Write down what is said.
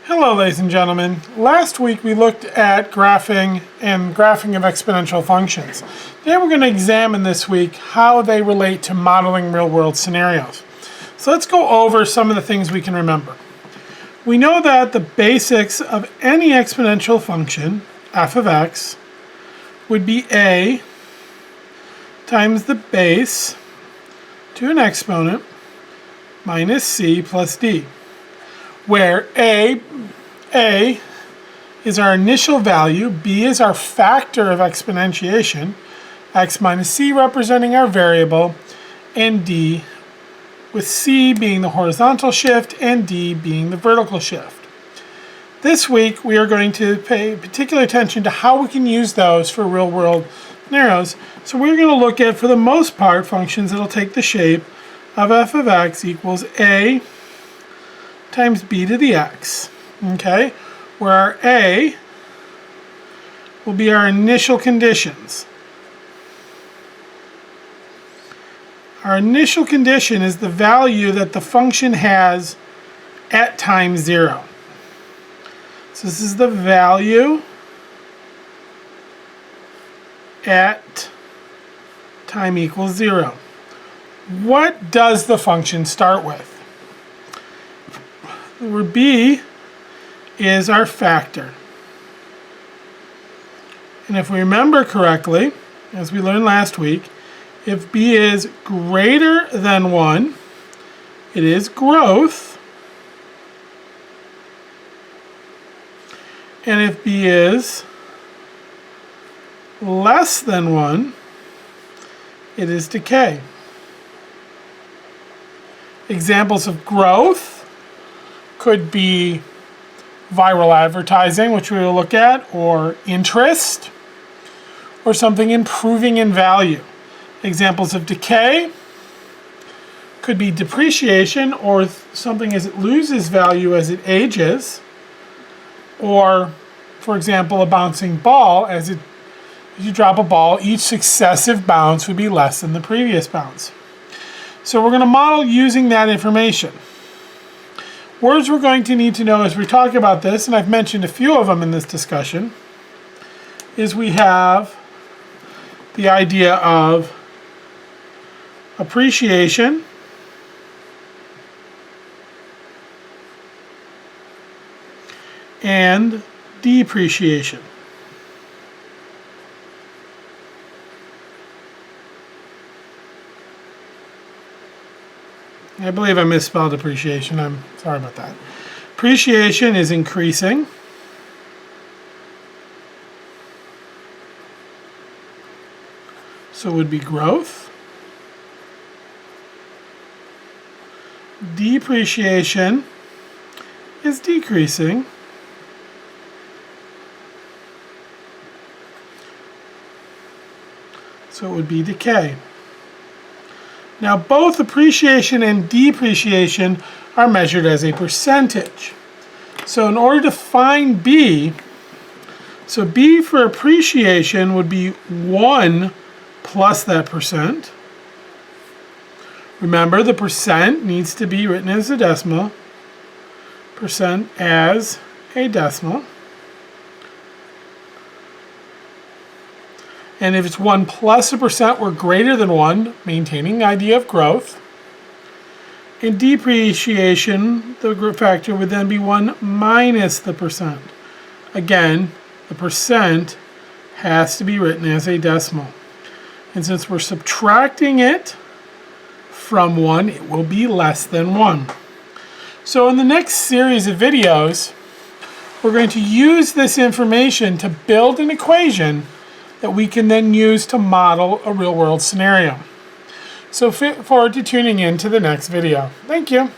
Hello ladies and gentlemen. Last week we looked at graphing of exponential functions. Today we're going to examine this week how they relate to modeling real-world scenarios. So let's go over some of the things we can remember. We know that the basics of any exponential function, f of x, would be a times the base to an exponent minus c plus d, where a is our initial value, b is our factor of exponentiation, x minus c representing our variable, and d, with c being the horizontal shift and d being the vertical shift. This week we are going to pay particular attention to how we can use those for real-world scenarios. So we're going to look at, for the most part, functions that will take the shape of f of x equals a times b to the x, okay, where our a will be our initial conditions. Our initial condition is the value that the function has at time 0. So this is the value at time equals 0. What does the function start with? Where b is our factor. And if we remember correctly, as we learned last week, if b is greater than 1, it is growth. And if b is less than 1, it is decay. Examples of growth could be viral advertising, which we will look at, or interest, or something improving in value. Examples of decay could be depreciation, or something as it loses value as it ages, or, for example, a bouncing ball. As you drop a ball, each successive bounce would be less than the previous bounce. So we're going to model using that information. Words we're going to need to know as we talk about this, and I've mentioned a few of them in this discussion, is we have the idea of appreciation, and depreciation. I believe I misspelled appreciation. I'm sorry about that. Appreciation is increasing. So it would be growth. Depreciation is decreasing. So it would be decay. Now, both appreciation and depreciation are measured as a percentage. So in order to find b, so b for appreciation would be 1 plus that percent. Remember, the percent needs to be written as a decimal, percent as a decimal. And if it's 1 plus a percent, we're greater than 1, maintaining the idea of growth. In depreciation, the factor would then be 1 minus the percent. Again, the percent has to be written as a decimal. And since we're subtracting it from 1, it will be less than 1. So in the next series of videos, we're going to use this information to build an equation that we can then use to model a real-world scenario. So look forward to tuning in to the next video. Thank you.